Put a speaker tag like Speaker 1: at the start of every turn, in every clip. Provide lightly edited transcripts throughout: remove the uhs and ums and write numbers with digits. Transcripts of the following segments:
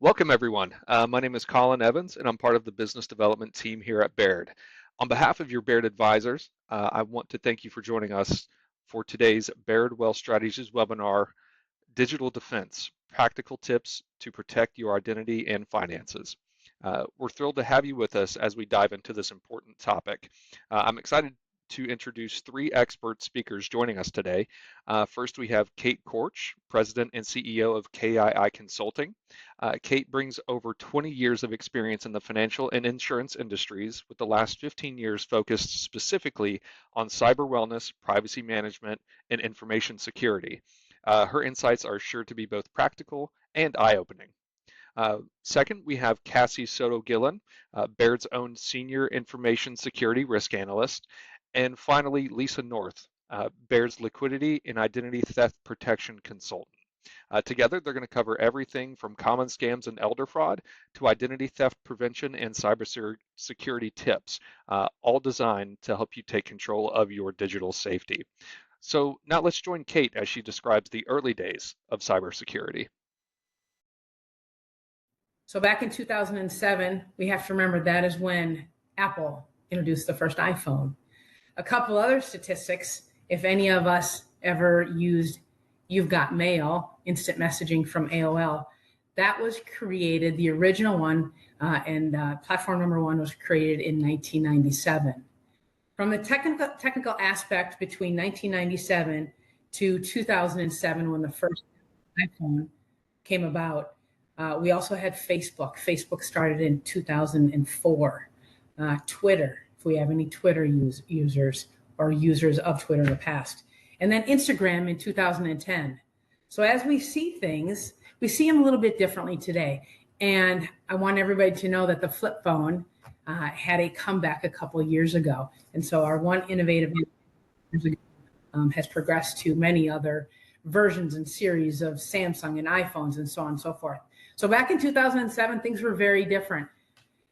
Speaker 1: Welcome, everyone. My name is Colin Evans, and I'm part of the business development team here at Baird. On behalf of your Baird advisors, I want to thank you for joining us for today's Baird Wealth Strategies webinar, Digital Defense, Practical Tips to Protect Your Identity and Finances. We're thrilled to have you with us as we dive into this important topic. I'm excited to introduce three expert speakers joining us today. First, we have Kate Korch, President and CEO of KII Consulting. Kate brings over 20 years of experience in the financial and insurance industries, with the last 15 years focused specifically on cyber wellness, privacy management, and information security. Her insights are sure to be both practical and eye-opening. Second, we have Cassie Soto-Gillen, Baird's own Senior Information Security Risk Analyst. And finally, Lisa North, Baird's Liquidity and Identity Theft Protection Consultant. Together, they're going to cover everything from common scams and elder fraud to identity theft prevention and cybersecurity tips, all designed to help you take control of your digital safety. So now let's join Kate as she describes the early days of cybersecurity.
Speaker 2: So back in 2007, we have to remember that is when Apple introduced the first iPhone. A couple other statistics, if any of us ever used You've Got Mail, instant messaging from AOL, that was created, the original one, and platform number one was created in 1997. From the technical aspect between 1997 to 2007, when the first iPhone came about, we also had Facebook. Facebook started in 2004. Twitter, if we have any Twitter users or users of Twitter in the past. And then Instagram in 2010. So as we see things, we see them a little bit differently today. And I want everybody to know that the flip phone had a comeback a couple of years ago. And so our one innovative has progressed to many other versions and series of Samsung and iPhones and so on and so forth. So back in 2007, things were very different.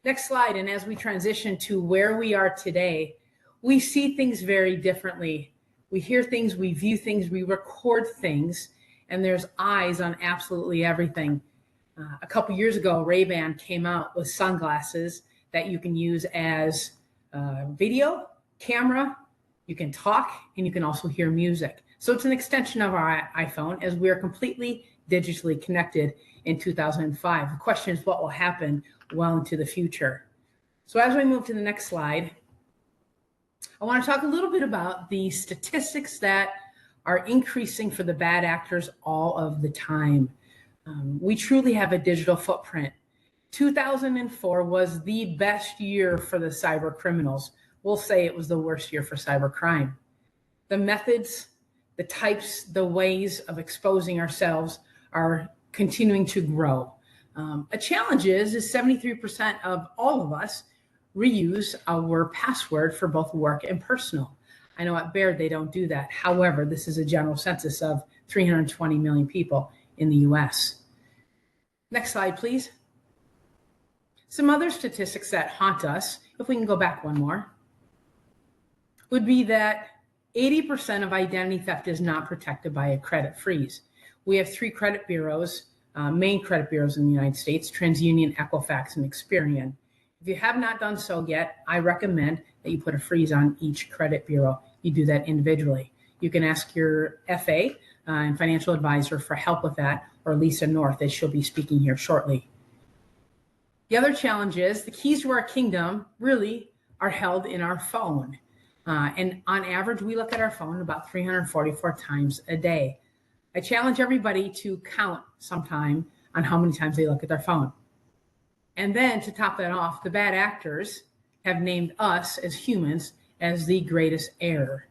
Speaker 2: Next slide. And as we transition to where we are today, we see things very differently. We hear things, we view things, we record things, and there's eyes on absolutely everything. A couple years ago, Ray-Ban came out with sunglasses that you can use as video, camera, you can talk, and you can also hear music. So it's an extension of our iPhone as we are completely digitally connected in 2005. The question is what will happen well into the future. So as we move to the next slide, I want to talk a little bit about the statistics that are increasing for the bad actors all of the time. We truly have a digital footprint. 2004 was the best year for the cyber criminals. We'll say it was the worst year for cyber crime. The methods, the types, the ways of exposing ourselves are continuing to grow. A challenge is 73% of all of us reuse our password for both work and personal. I know at Baird they don't do that. However, this is a general census of 320 million people in the US. Next slide, please. Some other statistics that haunt us, if we can go back one more, would be that 80% of identity theft is not protected by a credit freeze. We have three credit bureaus, main credit bureaus in the United States, TransUnion, Equifax, and Experian. If you have not done so yet, I recommend that you put a freeze on each credit bureau. You do that individually. You can ask your FA and financial advisor for help with that, or Lisa North, as she'll be speaking here shortly. The other challenge is the keys to our kingdom really are held in our phone. And on average, we look at our phone about 344 times a day. I challenge everybody to count sometime on how many times they look at their phone. And then to top that off, the bad actors have named us as humans as the greatest error.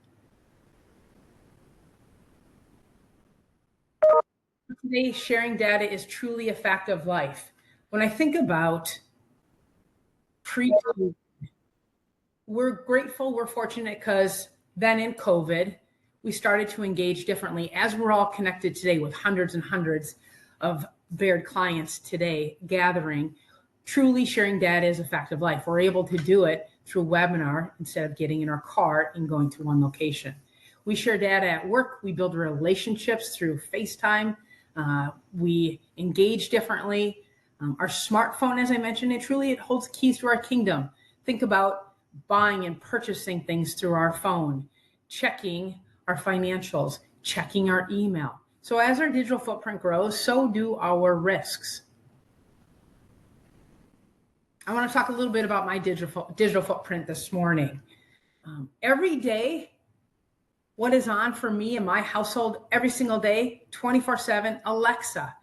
Speaker 2: Today, sharing data is truly a fact of life. When I think about pre-COVID, we're grateful, we're fortunate because then in COVID, we started to engage differently as we're all connected today with hundreds and hundreds of Baird clients today gathering. Truly sharing data is a fact of life. We're able to do it through webinar instead of getting in our car and going to one location. We share data at work. We build relationships through FaceTime. We engage differently. Our smartphone, as I mentioned, it holds keys to our kingdom. Think about buying and purchasing things through our phone, checking our financials, checking our email. So as our digital footprint grows, so do our risks. I want to talk a little bit about my digital footprint this morning. Every day, what is on for me and my household every single day, 24/7, Alexa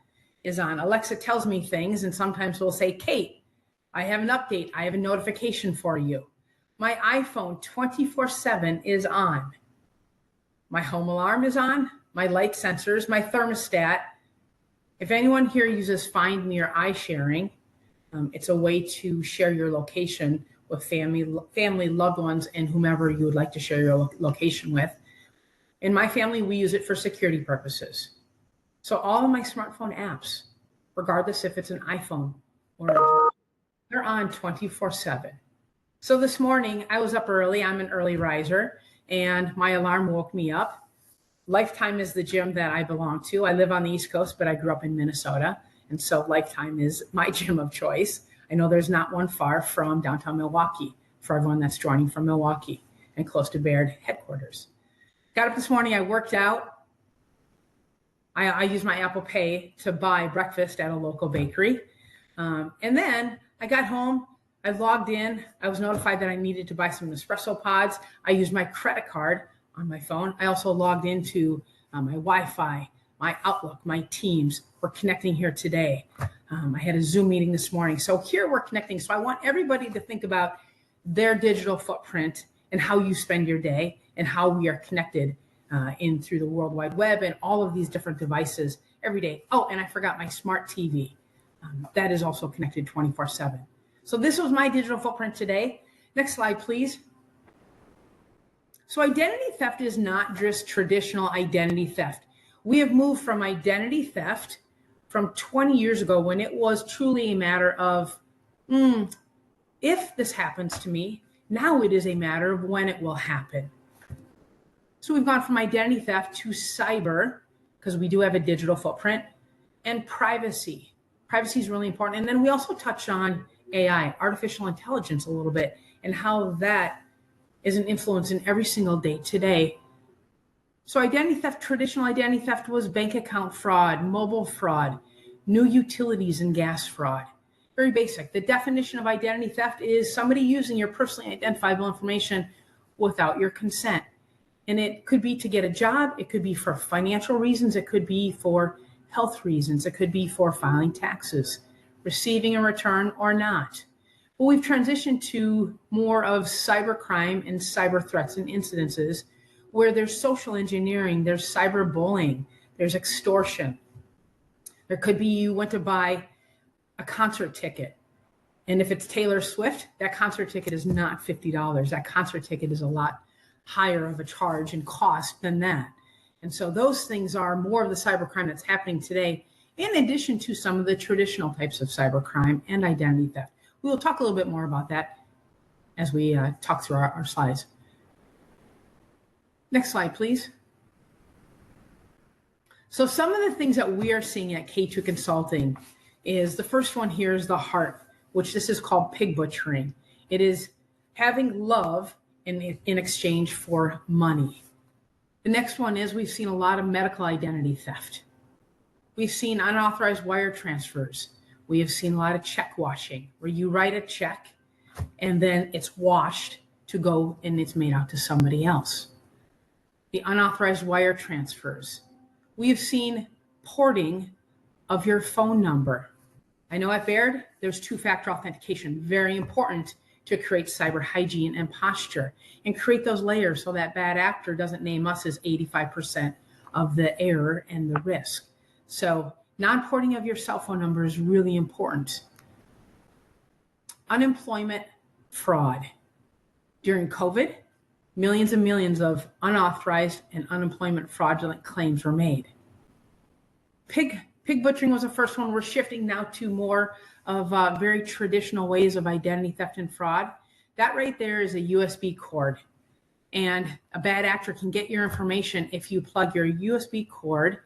Speaker 2: is on. Alexa tells me things, and sometimes we'll say, Kate, I have an update. I have a notification for you. My iPhone 24/7 is on. My home alarm is on, my light sensors, my thermostat. If anyone here uses Find Me or iSharing, it's a way to share your location with family, loved ones, and whomever you would like to share your location with. In my family, we use it for security purposes. So all of my smartphone apps, regardless if it's an iPhone or Android, they're on 24/7. So this morning I was up early. I'm an early riser, and my alarm woke me up. Lifetime is the gym that I belong to. I live on the East Coast, but I grew up in Minnesota. And so Lifetime is my gym of choice. I know there's not one far from downtown Milwaukee for everyone that's joining from Milwaukee and close to Baird headquarters. Got up this morning, I worked out. I used my Apple Pay to buy breakfast at a local bakery. And then I got home, I logged in, I was notified that I needed to buy some espresso pods. I used my credit card on my phone. I also logged into my Wi-Fi, my Outlook, my Teams. We're connecting here today. I had a Zoom meeting this morning. So here we're connecting. So I want everybody to think about their digital footprint and how you spend your day and how we are connected in through the World Wide Web and all of these different devices every day. Oh, and I forgot my smart TV. That is also connected 24/7. So this was my digital footprint today. Next slide, please. So identity theft is not just traditional identity theft. We have moved from identity theft from 20 years ago when it was truly a matter of, if this happens to me, now it is a matter of when it will happen. So we've gone from identity theft to cyber, because we do have a digital footprint, and privacy. Privacy is really important. And then we also touch on AI, artificial intelligence, a little bit, and how that is an influence in every single day today. So identity theft, traditional identity theft was bank account fraud, mobile fraud, new utilities and gas fraud. Very basic. The definition of identity theft is somebody using your personally identifiable information without your consent. And it could be to get a job. It could be for financial reasons. It could be for health reasons. It could be for filing taxes, receiving a return or not. But we've transitioned to more of cybercrime and cyber threats and incidences where there's social engineering, there's cyberbullying, there's extortion. There could be you went to buy a concert ticket, and if it's Taylor Swift, that concert ticket is not $50. That concert ticket is a lot higher of a charge and cost than that. And so those things are more of the cybercrime that's happening today, in addition to some of the traditional types of cybercrime and identity theft. We will talk a little bit more about that as we talk through our slides. Next slide, please. So some of the things that we are seeing at K2 Consulting is the first one here is the heart, which this is called pig butchering. It is having love in exchange for money. The next one is we've seen a lot of medical identity theft. We've seen unauthorized wire transfers. We have seen a lot of check washing, where you write a check and then it's washed to go and it's made out to somebody else. The unauthorized wire transfers. We've seen porting of your phone number. I know at Baird, there's two-factor authentication, very important to create cyber hygiene and posture and create those layers so that bad actor doesn't name us as 85% of the error and the risk. So non-porting of your cell phone number is really important. Unemployment fraud. During COVID, millions and millions of unauthorized and unemployment fraudulent claims were made. Pig butchering was the first one. We're shifting now to more of very traditional ways of identity theft and fraud. That right there is a USB cord. And a bad actor can get your information if you plug your USB cord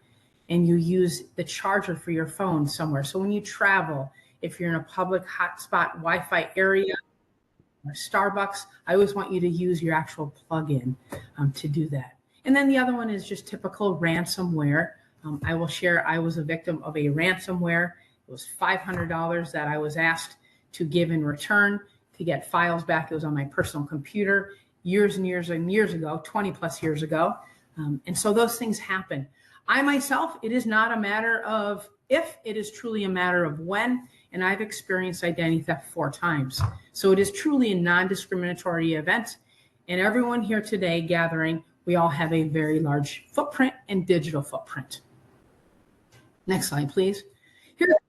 Speaker 2: and you use the charger for your phone somewhere. So when you travel, if you're in a public hotspot Wi-Fi area or Starbucks, I always want you to use your actual plugin to do that. And then the other one is just typical ransomware. I will share, I was a victim of a ransomware. It was $500 that I was asked to give in return to get files back. It was on my personal computer years and years and years ago, 20 plus years ago. And so those things happen. I myself, it is not a matter of if, it is truly a matter of when. And I've experienced identity theft 4 times. So it is truly a non-discriminatory event. And everyone here today gathering, we all have a very large footprint and digital footprint. Next slide, please. Here's what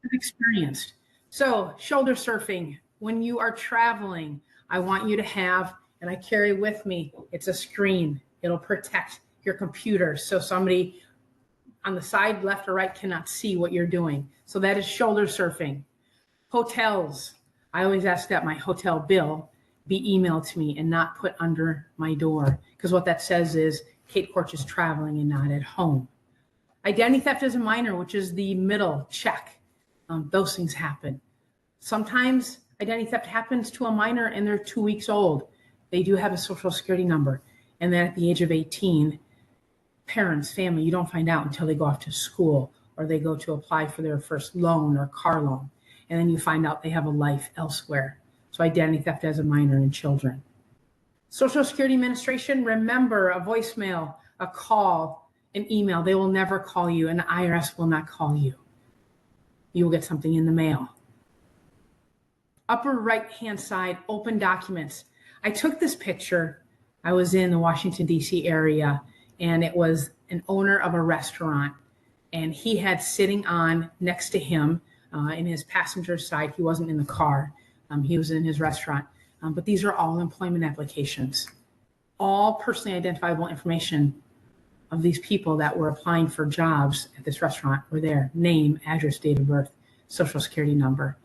Speaker 2: I've experienced. So shoulder surfing, when you are traveling, I want you to have, and I carry with me, it's a screen. It'll protect your computer so somebody on the side, left or right, cannot see what you're doing. So that is shoulder surfing. Hotels, I always ask that my hotel bill be emailed to me and not put under my door, because what that says is Kate Korch is traveling and not at home. Identity theft as a minor, which is the middle check. Those things happen. Sometimes identity theft happens to a minor and they're 2 weeks old. They do have a social security number. And then at the age of 18, parents, family, you don't find out until they go off to school or they go to apply for their first loan or car loan. And then you find out they have a life elsewhere. So identity theft as a minor and children. Social Security Administration, remember a voicemail, a call, an email. They will never call you, and the IRS will not call you. You will get something in the mail. Upper right-hand side, open documents. I took this picture. I was in the Washington, D.C. area, and it was an owner of a restaurant. And he had sitting on next to him in his passenger side, he wasn't in the car, he was in his restaurant. But these are all employment applications. All personally identifiable information of these people that were applying for jobs at this restaurant were there. Name, address, date of birth, social security number,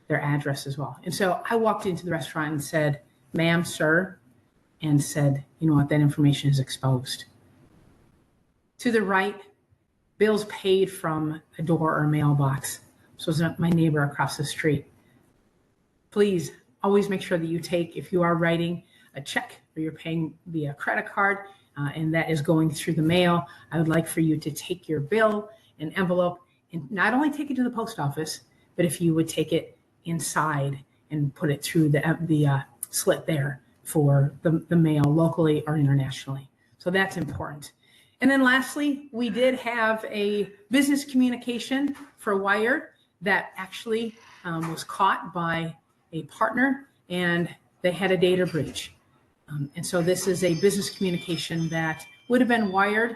Speaker 2: their address as well. And so I walked into the restaurant and said, ma'am, sir, and said, you know what, that information is exposed. To the right, bills paid from a door or a mailbox. So it's my neighbor across the street. Please always make sure that you take, if you are writing a check or you're paying via credit card and that is going through the mail, I would like for you to take your bill, an envelope, and not only take it to the post office, but if you would take it inside and put it through the slit there for the mail locally or internationally. So that's important. And then lastly, we did have a business communication for Wired that actually was caught by a partner, and they had a data breach. And so this is a business communication that would have been wired.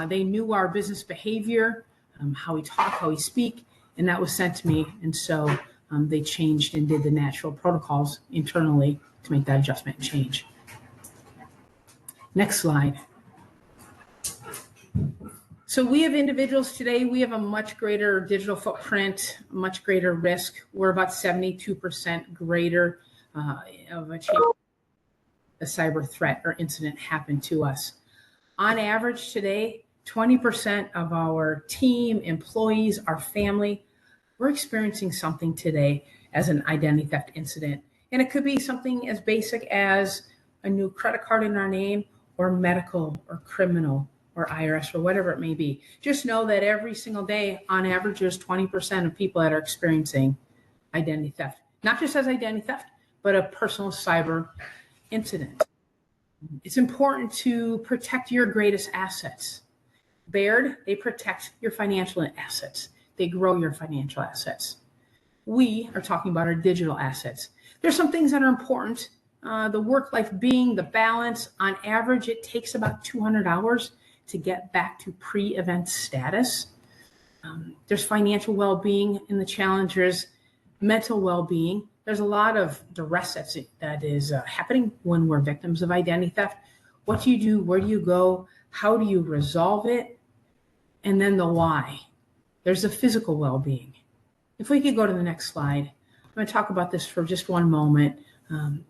Speaker 2: They knew our business behavior, how we talk, how we speak, and that was sent to me. And so they changed and did the natural protocols internally to make that adjustment and change. Next slide. So we have individuals today, we have a much greater digital footprint, much greater risk. We're about 72% greater of a chance a cyber threat or incident happened to us. On average today, 20% of our team, employees, our family, we're experiencing something today as an identity theft incident. And it could be something as basic as a new credit card in our name, or medical or criminal or IRS or whatever it may be. Just know that every single day, on average, there's 20% of people that are experiencing identity theft. Not just as identity theft, but a personal cyber incident. It's important to protect your greatest assets. Baird, they protect your financial assets. They grow your financial assets. We are talking about our digital assets. There's some things that are important. The work-life being, the balance, on average, it takes about 200 hours to get back to pre-event status. There's financial well-being in the challengers, mental well-being. There's a lot of duress that is happening when we're victims of identity theft. What do you do? Where do you go? How do you resolve it? And then the why. There's the physical well-being. If we could go to the next slide, I'm going to talk about this for just one moment,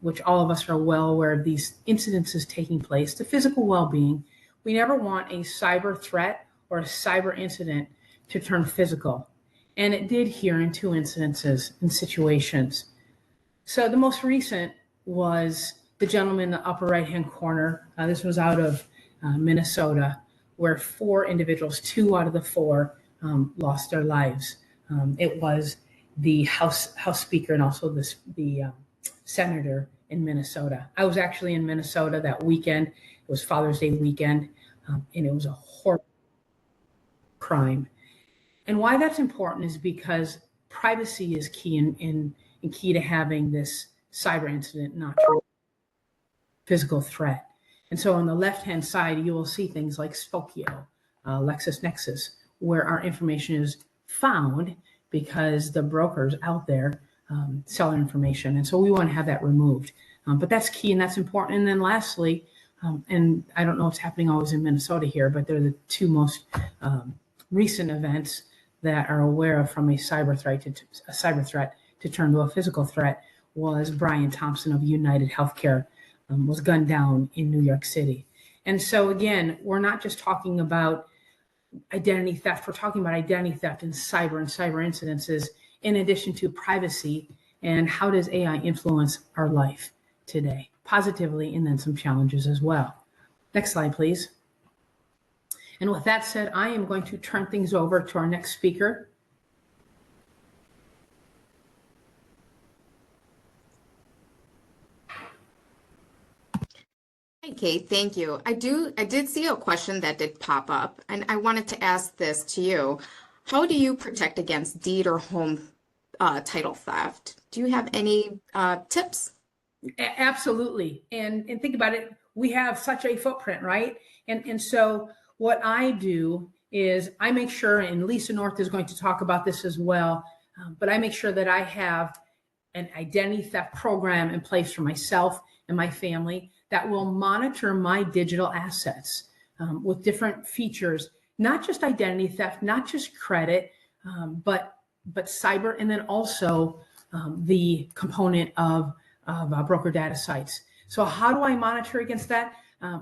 Speaker 2: which all of us are well aware of these incidences taking place. The physical well-being. We never want a cyber threat or a cyber incident to turn physical. And it did here in 2 incidences and situations. So the most recent was the gentleman in the upper right-hand corner. This was out of Minnesota, where 4 individuals, 2 out of the 4, lost their lives. It was the House Speaker and also the senator in Minnesota. I was actually in Minnesota that weekend. It was Father's Day weekend, and it was a horrible crime. And why that's important is because privacy is key in key to having this cyber incident not true physical threat. And so on the left-hand side, you will see things like Spokio, LexisNexis, where our information is found because the brokers out there sell our information. And so we want to have that removed. But that's key and that's important. And then lastly, and I don't know what's happening always in Minnesota here, but they're the 2 most recent events that are aware of from a cyber threat to turn to a physical threat was Brian Thompson of United Healthcare was gunned down in New York City. And so again, we're not just talking about identity theft, we're talking about identity theft and cyber incidences in addition to privacy and how does AI influence our life today, positively, and then some challenges as well. Next slide, please. And with that said, I am going to turn things over to our next speaker.
Speaker 3: Hi, Kate. Thank you. I did see a question that did pop up, and I wanted to ask this to you. How do you protect against deed or home title theft? Do you have any tips?
Speaker 2: Absolutely. And think about it, we have such a footprint, right? And so what I do is I make sure, and Lisa North is going to talk about this as well, but I make sure that I have an identity theft program in place for myself and my family that will monitor my digital assets with different features, not just identity theft, not just credit, but cyber, and then also the component of broker data sites. So how do I monitor against that?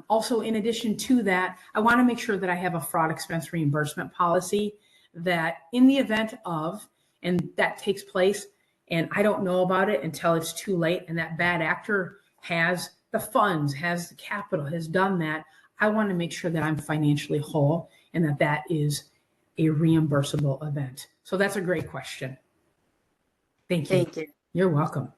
Speaker 2: Also, in addition to that, I want to make sure that I have a fraud expense reimbursement policy that in the event of, and that takes place, and I don't know about it until it's too late, and that bad actor has the funds, has the capital, has done that, I want to make sure that I'm financially whole and that that is a reimbursable event. So that's a great question. Thank you.
Speaker 3: Thank you.
Speaker 2: You're welcome.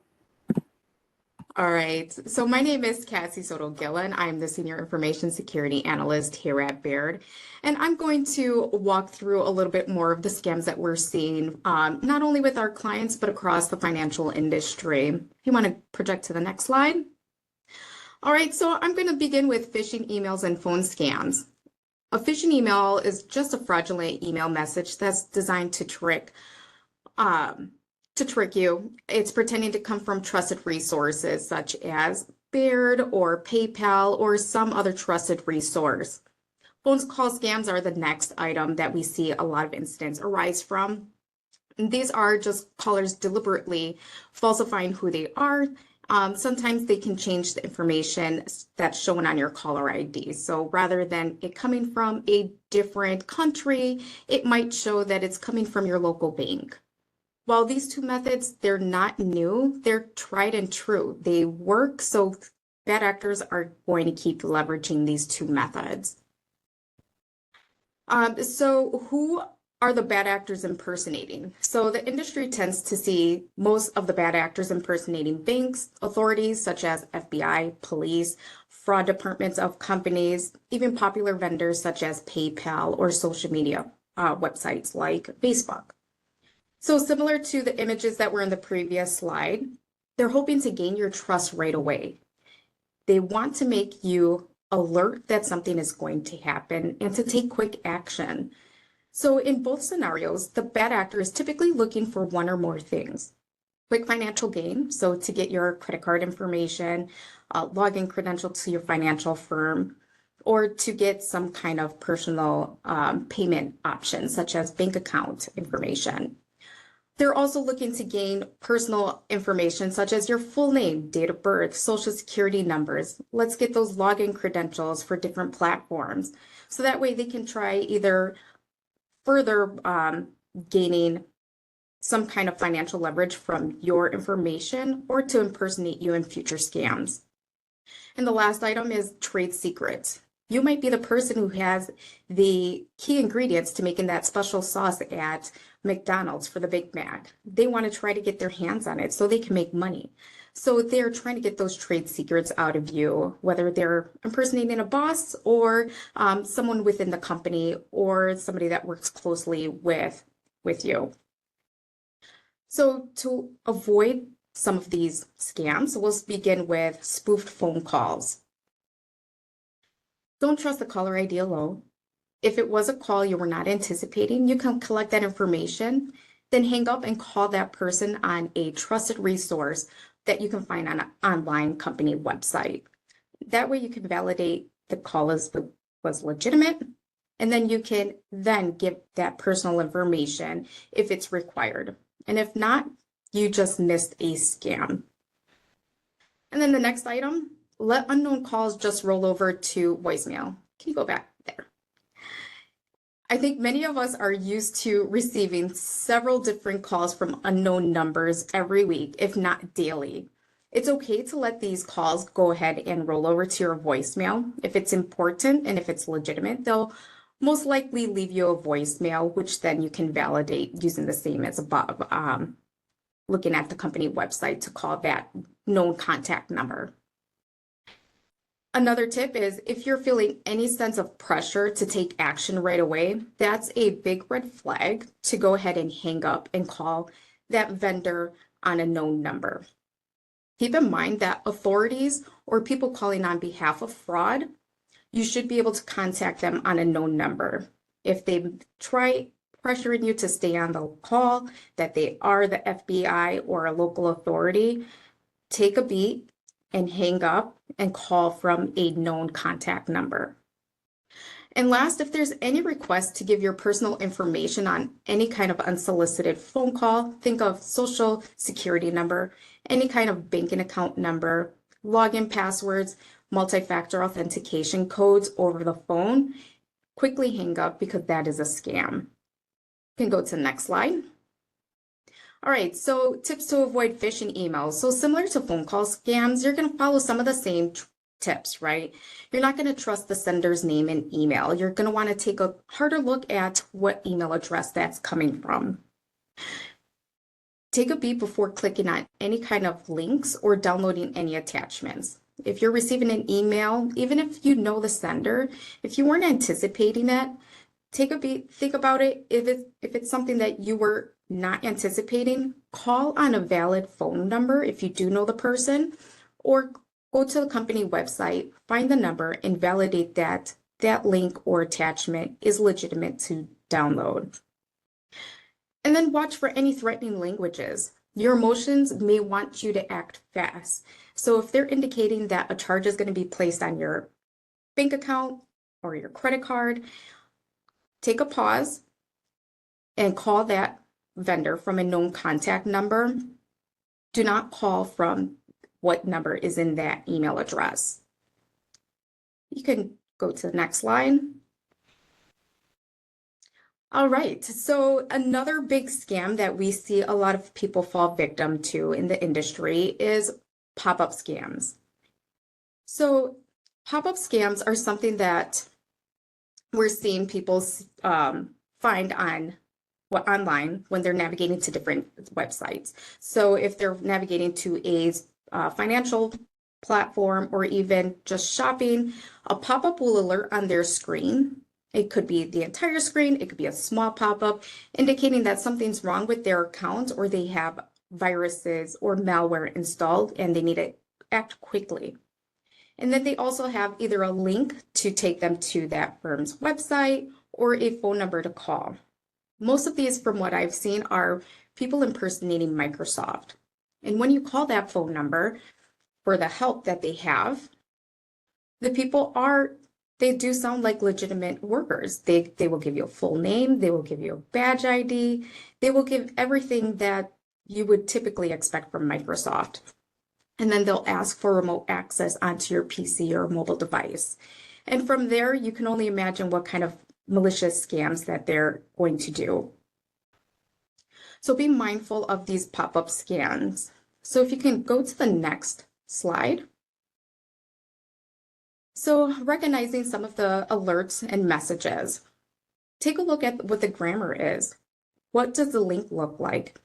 Speaker 3: All right. So my name is Cassie Soto-Gillen. I'm the Senior Information Security Analyst here at Baird. And I'm going to walk through a little bit more of the scams that we're seeing, not only with our clients, but across the financial industry. If you want to project to the next slide. All right. So I'm going to begin with phishing emails and phone scams. A phishing email is just a fraudulent email message that's designed to trick you. It's pretending to come from trusted resources such as Baird or PayPal or some other trusted resource. Phone call scams are the next item that we see a lot of incidents arise from. And these are just callers deliberately falsifying who they are. Sometimes they can change the information that's shown on your caller ID. So rather than it coming from a different country, it might show that it's coming from your local bank. While these 2 methods, they're not new, they're tried and true. They work, so bad actors are going to keep leveraging these 2 methods. So who are the bad actors impersonating? So the industry tends to see most of the bad actors impersonating banks, authorities such as FBI, police, fraud departments of companies, even popular vendors such as PayPal or social media websites like Facebook. So similar to the images that were in the previous slide, they're hoping to gain your trust right away. They want to make you alert that something is going to happen and to take quick action. So in both scenarios, the bad actor is typically looking for one or more things. Quick financial gain, so to get your credit card information, login credential to your financial firm, or to get some kind of personal payment option, such as bank account information. They're also looking to gain personal information such as your full name, date of birth, social security numbers. Let's get those login credentials for different platforms. So that way they can try either further gaining some kind of financial leverage from your information or to impersonate you in future scams. And the last item is trade secrets. You might be the person who has the key ingredients to making that special sauce at McDonald's for the Big Mac. They want to try to get their hands on it so they can make money. So they're trying to get those trade secrets out of you, whether they're impersonating a boss or someone within the company or somebody that works closely with you. So to avoid some of these scams, we'll begin with spoofed phone calls. Don't trust the caller ID alone. If it was a call you were not anticipating, you can collect that information, then hang up and call that person on a trusted resource that you can find on an online company website. That way you can validate the call was legitimate, and then you can then give that personal information if it's required. And if not, you just missed a scam. And then the next item, let unknown calls just roll over to voicemail. Can you go back there? I think many of us are used to receiving several different calls from unknown numbers every week, if not daily. It's okay to let these calls go ahead and roll over to your voicemail. If it's important and if it's legitimate, they'll most likely leave you a voicemail, which then you can validate using the same as above, looking at the company website to call that known contact number. Another tip is if you're feeling any sense of pressure to take action right away, that's a big red flag to go ahead and hang up and call that vendor on a known number. Keep in mind that authorities or people calling on behalf of fraud, you should be able to contact them on a known number. If they try pressuring you to stay on the call, that they are the FBI or a local authority, take a beat and hang up and call from a known contact number. And last, if there's any request to give your personal information on any kind of unsolicited phone call, think of social security number, any kind of banking account number, login passwords, multi-factor authentication codes over the phone, quickly hang up because that is a scam. You can go to the next slide. All right, so tips to avoid phishing emails. So similar to phone call scams, you're going to follow some of the same tips, right? You're not going to trust the sender's name and email. You're going to want to take a harder look at what email address that's coming from. Take a beat before clicking on any kind of links or downloading any attachments. If you're receiving an email, even if you know the sender, if you weren't anticipating that, take a beat, think about it. If it's something that you were not anticipating, call on a valid phone number if you do know the person, or go to the company website, find the number, and validate that that link or attachment is legitimate to download. And then watch for any threatening languages. Your emotions may want you to act fast. So if they're indicating that a charge is going to be placed on your bank account or your credit card, take a pause and call that vendor from a known contact number. Do not call from what number is in that email address. You can go to the next slide. All right, so another big scam that we see a lot of people fall victim to in the industry is pop-up scams. So pop-up scams are something that we're seeing people find online when they're navigating to different websites. So if they're navigating to a financial platform or even just shopping, a pop-up will alert on their screen. It could be the entire screen, it could be a small pop-up indicating that something's wrong with their account or they have viruses or malware installed and they need to act quickly. And then they also have either a link to take them to that firm's website or a phone number to call. Most of these, from what I've seen, are people impersonating Microsoft. And when you call that phone number for the help that they have, the people they do sound like legitimate workers. They will give you a full name, they will give you a badge ID, they will give everything that you would typically expect from Microsoft. And then they'll ask for remote access onto your PC or mobile device. And from there, you can only imagine what kind of malicious scams that they're going to do. So be mindful of these pop-up scans. So if you can go to the next slide. So recognizing some of the alerts and messages, take a look at what the grammar is. What does the link look like?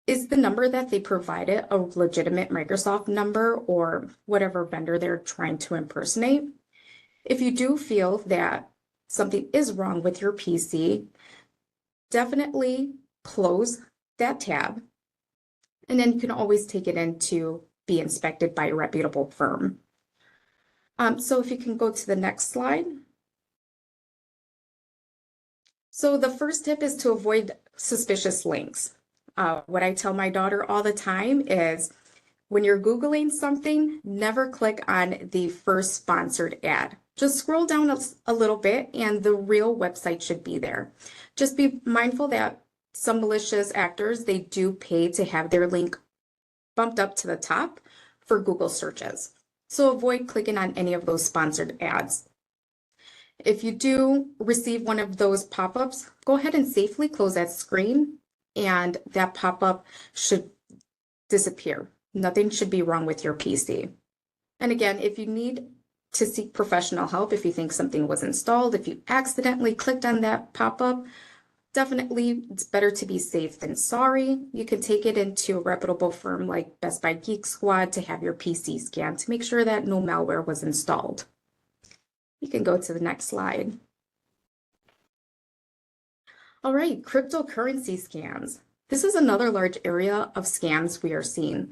Speaker 3: Is the number that they provided a legitimate Microsoft number or whatever vendor they're trying to impersonate? If you do feel that something is wrong with your PC, definitely close that tab, and then you can always take it in to be inspected by a reputable firm. So if you can go to the next slide. So the first tip is to avoid suspicious links. What I tell my daughter all the time is when you're Googling something, never click on the first sponsored ad. Just scroll down a little bit and the real website should be there. Just be mindful that some malicious actors, they do pay to have their link bumped up to the top for Google searches. So avoid clicking on any of those sponsored ads. If you do receive one of those pop-ups, go ahead and safely close that screen and that pop-up should disappear. Nothing should be wrong with your PC. And again, if you need to seek professional help, if you think something was installed, if you accidentally clicked on that pop-up, definitely it's better to be safe than sorry. You can take it into a reputable firm like Best Buy Geek Squad to have your PC scanned to make sure that no malware was installed. You can go to the next slide. All right, cryptocurrency scams. This is another large area of scams we are seeing.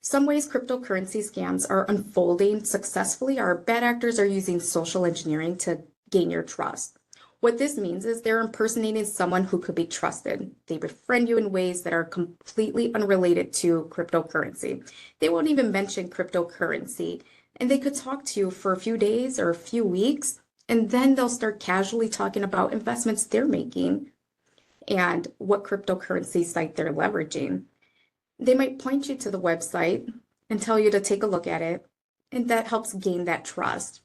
Speaker 3: Some ways cryptocurrency scams are unfolding successfully are bad actors are using social engineering to gain your trust. What this means is they're impersonating someone who could be trusted. They befriend you in ways that are completely unrelated to cryptocurrency. They won't even mention cryptocurrency, and they could talk to you for a few days or a few weeks, and then they'll start casually talking about investments they're making and what cryptocurrency site they're leveraging. They might point you to the website and tell you to take a look at it, and that helps gain that trust.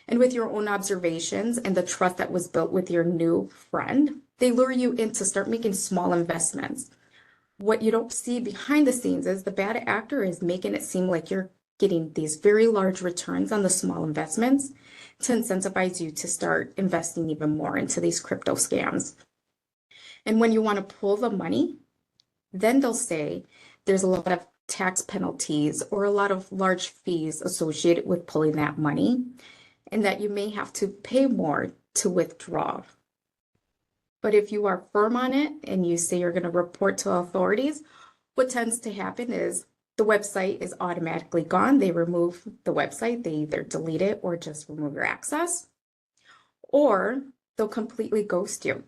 Speaker 3: And with your own observations and the trust that was built with your new friend, they lure you in to start making small investments. What you don't see behind the scenes is the bad actor is making it seem like you're getting these very large returns on the small investments to incentivize you to start investing even more into these crypto scams. And when you want to pull the money, then they'll say there's a lot of tax penalties or a lot of large fees associated with pulling that money, and that you may have to pay more to withdraw. But if you are firm on it and you say you're going to report to authorities, what tends to happen is the website is automatically gone. They remove the website, they either delete it or just remove your access, or they'll completely ghost you.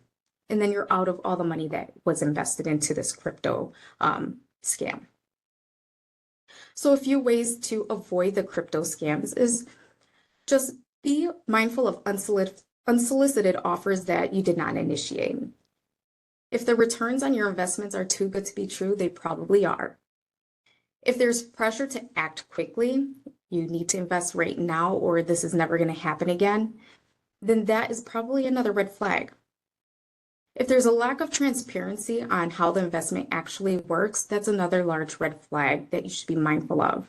Speaker 3: And then you're out of all the money that was invested into this crypto scam. So a few ways to avoid the crypto scams is just be mindful of unsolicited offers that you did not initiate. If the returns on your investments are too good to be true, they probably are. If there's pressure to act quickly, you need to invest right now or this is never going to happen again, then that is probably another red flag. If there's a lack of transparency on how the investment actually works, that's another large red flag that you should be mindful of.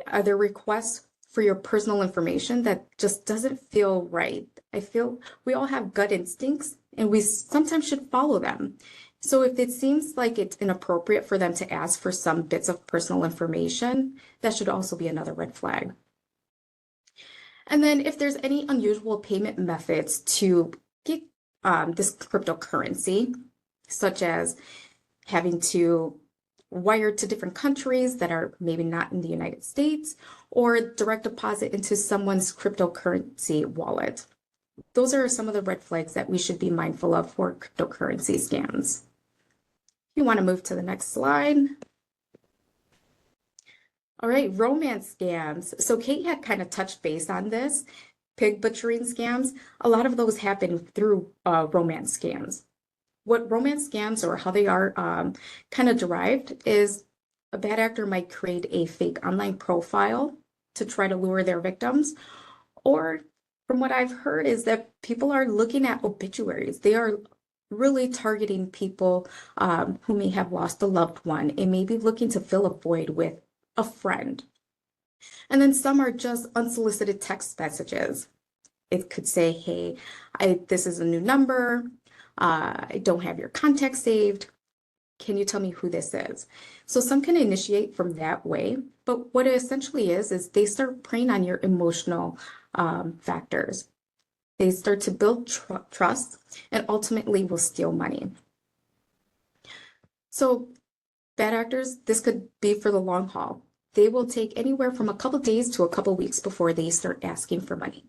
Speaker 3: Are there requests for your personal information that just doesn't feel right? I feel we all have gut instincts and we sometimes should follow them. So if it seems like it's inappropriate for them to ask for some bits of personal information, that should also be another red flag. And then if there's any unusual payment methods to get this cryptocurrency, such as having to wire to different countries that are maybe not in the United States, or direct deposit into someone's cryptocurrency wallet. Those are some of the red flags that we should be mindful of for cryptocurrency scams. You want to move to the next slide. All right, romance scams. So Kate had kind of touched base on this. Pig butchering scams, a lot of those happen through romance scams. What romance scams or how they are kind of derived is a bad actor might create a fake online profile to try to lure their victims. Or from what I've heard is that people are looking at obituaries. They are really targeting people who may have lost a loved one and may be looking to fill a void with a friend. And then some are just unsolicited text messages. It could say, hey, this is a new number. I don't have your contact saved. Can you tell me who this is? So some can initiate from that way, but what it essentially is they start preying on your emotional factors. They start to build trust and ultimately will steal money. So bad actors, this could be for the long haul. They will take anywhere from a couple days to a couple weeks before they start asking for money.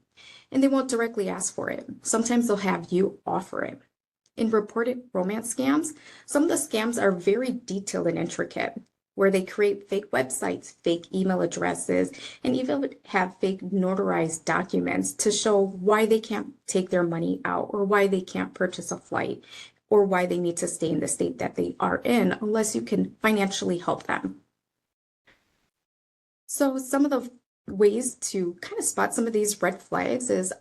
Speaker 3: And they won't directly ask for it. Sometimes they'll have you offer it. In reported romance scams, some of the scams are very detailed and intricate, where they create fake websites, fake email addresses, and even have fake notarized documents to show why they can't take their money out or why they can't purchase a flight or why they need to stay in the state that they are in unless you can financially help them. So some of the ways to kind of spot some of these red flags is,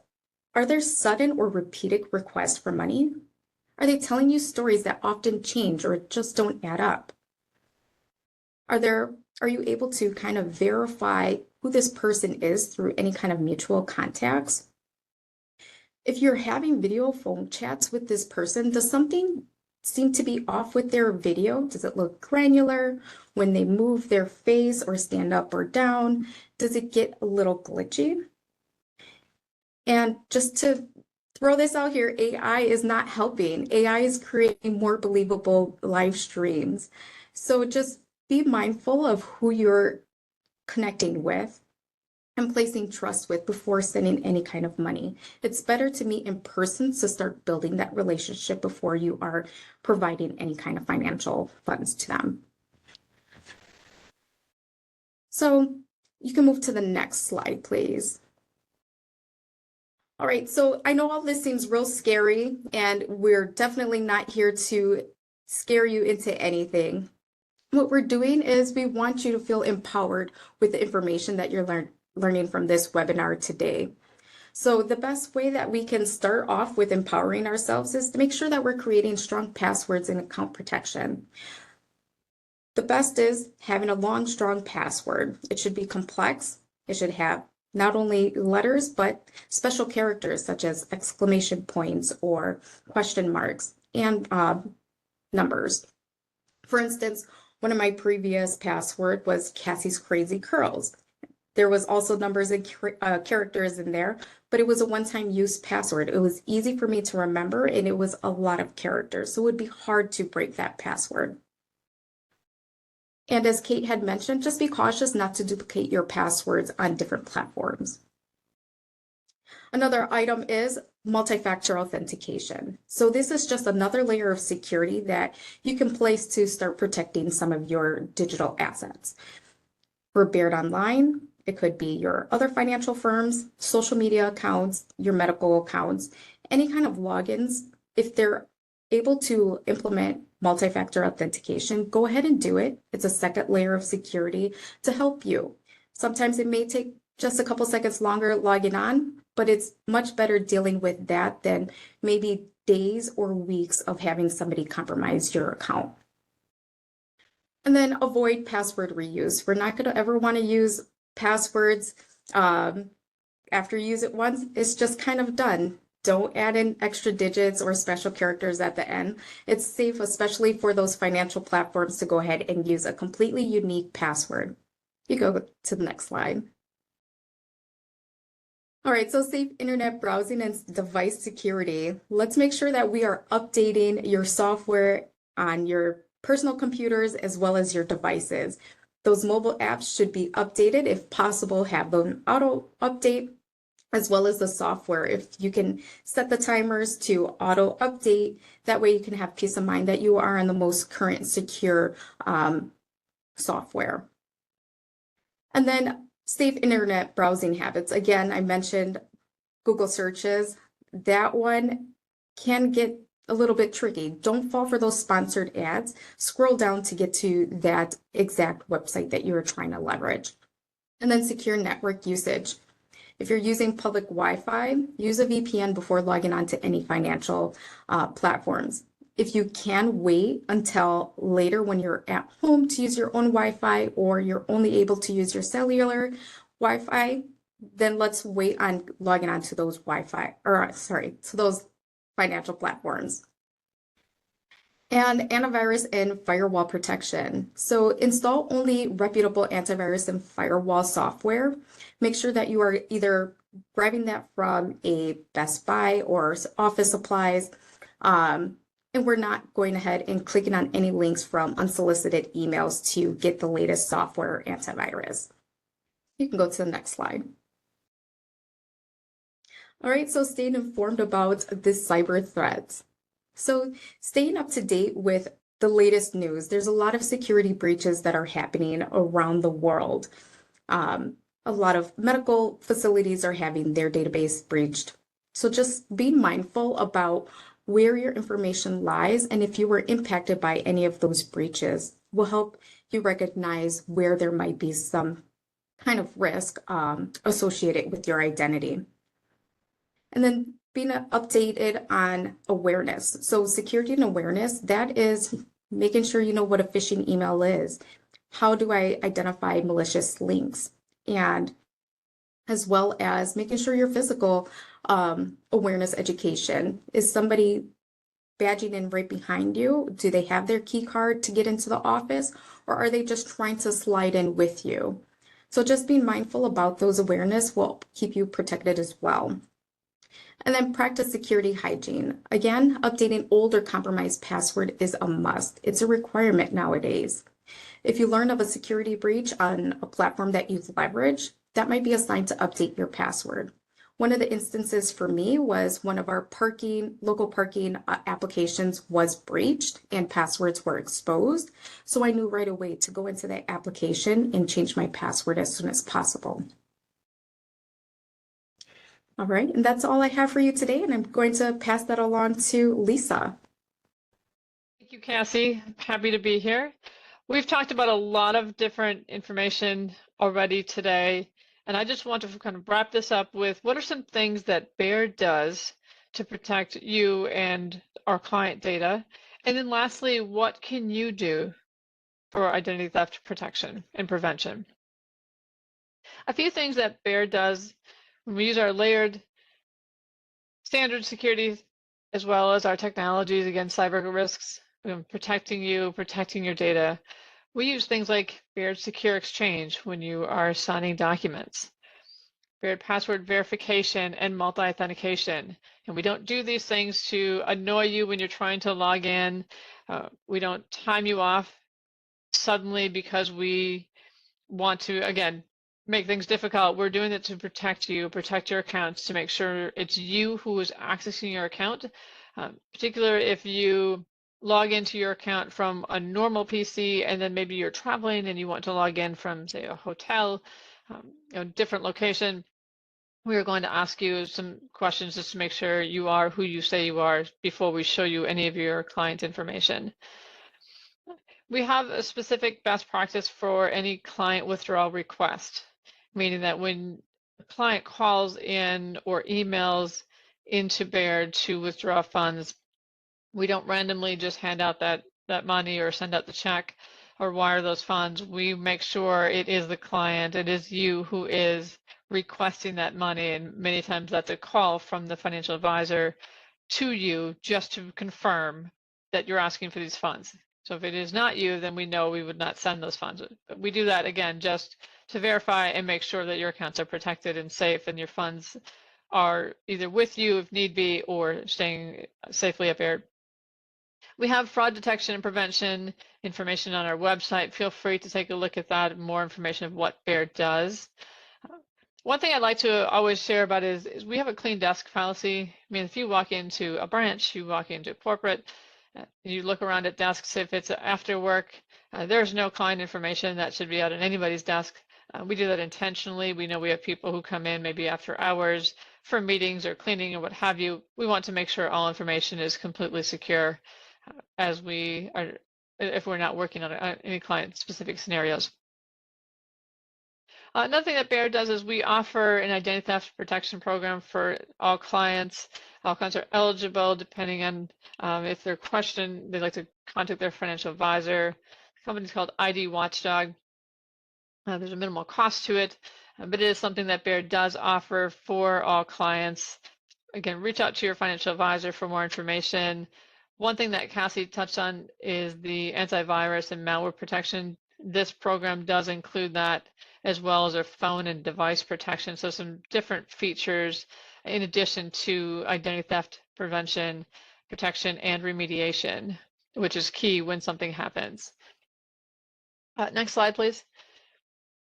Speaker 3: are there sudden or repeated requests for money? Are they telling you stories that often change or just don't add up? Are you able to kind of verify who this person is through any kind of mutual contacts? If you're having video phone chats with this person, does something seem to be off with their video? Does it look granular? When they move their face or stand up or down, does it get a little glitchy? And just to throw this out here, AI is not helping. AI is creating more believable live streams. So just be mindful of who you're connecting with and placing trust with before sending any kind of money. It's better to meet in person to start building that relationship before you are providing any kind of financial funds to them. So you can move to the next slide, please. All right, so I know all this seems real scary, and we're definitely not here to scare you into anything. What we're doing is we want you to feel empowered with the information that you're learning from this webinar today. So the best way that we can start off with empowering ourselves is to make sure that we're creating strong passwords and account protection. The best is having a long, strong password. It should be complex. It should have not only letters, but special characters such as exclamation points or question marks and numbers. For instance, one of my previous password was Cassie's Crazy Curls. There was also numbers and characters in there, but it was a one-time use password. It was easy for me to remember, and it was a lot of characters, so it would be hard to break that password. And as Kate had mentioned, just be cautious not to duplicate your passwords on different platforms. Another item is multi-factor authentication. So this is just another layer of security that you can place to start protecting some of your digital assets. For Baird Online, it could be your other financial firms, social media accounts, your medical accounts, any kind of logins. If they're able to implement multi-factor authentication, go ahead and do it. It's a second layer of security to help you. Sometimes it may take just a couple seconds longer logging on, but it's much better dealing with that than maybe days or weeks of having somebody compromise your account. And then avoid password reuse. We're not going to ever want to use passwords after you use it once. It's just kind of done. Don't add in extra digits or special characters at the end. It's safe, especially for those financial platforms, to go ahead and use a completely unique password. You go to the next slide. All right, so safe internet browsing and device security. Let's make sure that we are updating your software on your personal computers as well as your devices. Those mobile apps should be updated. If possible, have them auto update, as well as the software. If you can set the timers to auto update, that way you can have peace of mind that you are on the most current secure software. And then safe internet browsing habits. Again, I mentioned Google searches. That one can get a little bit tricky. Don't fall for those sponsored ads. Scroll down to get to that exact website that you're trying to leverage. And then secure network usage. If you're using public Wi-Fi, use a VPN before logging on to any financial platforms. If you can wait until later when you're at home to use your own Wi-Fi, or you're only able to use your cellular Wi-Fi, then let's wait on logging on to those to those financial platforms. And antivirus and firewall protection. So install only reputable antivirus and firewall software. Make sure that you are either grabbing that from a Best Buy or office supplies. And we're not going ahead and clicking on any links from unsolicited emails to get the latest software antivirus. You can go to the next slide. All right, so staying informed about the cyber threats. So staying up to date with the latest news, there's a lot of security breaches that are happening around the world. A lot of medical facilities are having their database breached. So just be mindful about where your information lies, and if you were impacted by any of those breaches, will help you recognize where there might be some kind of risk associated with your identity. And then being updated on awareness. So security and awareness, that is making sure you know what a phishing email is. How do I identify malicious links? And as well as making sure your physical awareness education. Is somebody badging in right behind you? Do they have their key card to get into the office, or are they just trying to slide in with you? So just being mindful about those awareness will keep you protected as well. And then practice security hygiene. Again, updating old or compromised password is a must. It's a requirement nowadays. If you learn of a security breach on a platform that you've leveraged, that might be a sign to update your password. One of the instances for me was one of our local parking applications was breached and passwords were exposed. So I knew right away to go into that application and change my password as soon as possible. All right, and that's all I have for you today, and I'm going to pass that along to Lisa.
Speaker 4: Thank you, Cassie. Happy to be here. We've talked about a lot of different information already today, and I just want to kind of wrap this up with what are some things that Baird does to protect you and our client data? And then lastly, what can you do for identity theft protection and prevention? A few things that Baird does when we use our layered standard security as well as our technologies against cyber risks, protecting you, protecting your data. We use things like Baird Secure Exchange when you are signing documents, Baird password verification and multi-authentication. And we don't do these things to annoy you when you're trying to log in. We don't time you off suddenly because we want to, again, make things difficult. We're doing it to protect you, protect your accounts, to make sure it's you who is accessing your account. Particularly if you log into your account from a normal PC and then maybe you're traveling and you want to log in from, say, a hotel, different location, we are going to ask you some questions just to make sure you are who you say you are before we show you any of your client information. We have a specific best practice for any client withdrawal request, meaning that when a client calls in or emails into Baird to withdraw funds, we don't randomly just hand out that money or send out the check or wire those funds. We make sure it is the client, it is you who is requesting that money, and many times that's a call from the financial advisor to you just to confirm that you're asking for these funds. So if it is not you, then we know we would not send those funds. But we do that, again, just to verify and make sure that your accounts are protected and safe and your funds are either with you if need be or staying safely at Baird. We have fraud detection and prevention information on our website. Feel free to take a look at that, more information of what Baird does. One thing I'd like to always share about is we have a clean desk policy. I mean, if you walk into a branch, you walk into corporate, you look around at desks, if it's after work, there's no client information that should be out on anybody's desk. We do that intentionally. We know we have people who come in maybe after hours for meetings or cleaning or what have you. We want to make sure all information is completely secure as we are, if we're not working on any client specific scenarios. Another thing that Baird does is we offer an identity theft protection program for all clients. All clients are eligible depending on if they're questioned, they'd like to contact their financial advisor. The company's called ID Watchdog. There's a minimal cost to it, but it is something that Baird does offer for all clients. Again, reach out to your financial advisor for more information. One thing that Cassie touched on is the antivirus and malware protection. This program does include that, as well as our phone and device protection. So some different features in addition to identity theft prevention, protection, and remediation, which is key when something happens. Next slide, please.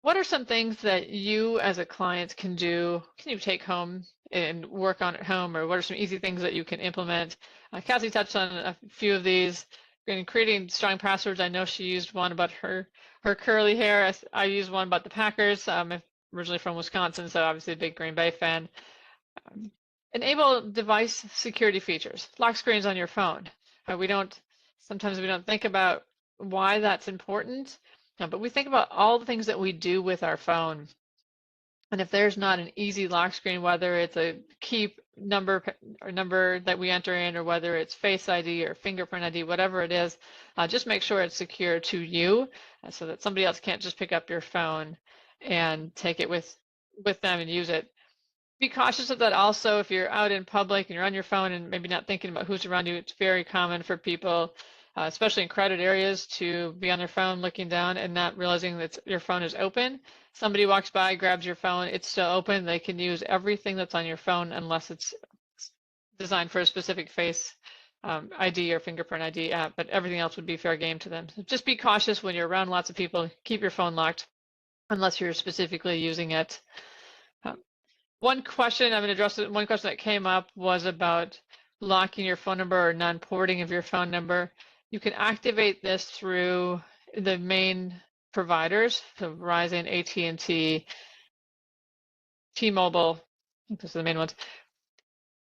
Speaker 4: What are some things that you as a client can do, can you take home and work on at home, or what are some easy things that you can implement? Cassie touched on a few of these. In creating strong passwords, I know she used one about her curly hair. I used one about the Packers. I'm originally from Wisconsin, so obviously a big Green Bay fan. Enable device security features. Lock screens on your phone. Sometimes we don't think about why that's important. But we think about all the things that we do with our phone. And if there's not an easy lock screen, whether it's a key number or number that we enter in, or whether it's Face ID or fingerprint ID, whatever it is, just make sure it's secure to you so that somebody else can't just pick up your phone and take it with them and use it. Be cautious of that also. If you're out in public and you're on your phone and maybe not thinking about who's around you, it's very common for people, especially in crowded areas, to be on their phone looking down and not realizing that your phone is open. Somebody walks by, grabs your phone, it's still open. They can use everything that's on your phone unless it's designed for a specific Face ID or fingerprint ID app, but everything else would be fair game to them. So just be cautious when you're around lots of people. Keep your phone locked unless you're specifically using it. One question I'm going to address, one question that came up was about locking your phone number or non-porting of your phone number. You can activate this through the main providers, so Verizon, AT&T, T-Mobile, those are the main ones.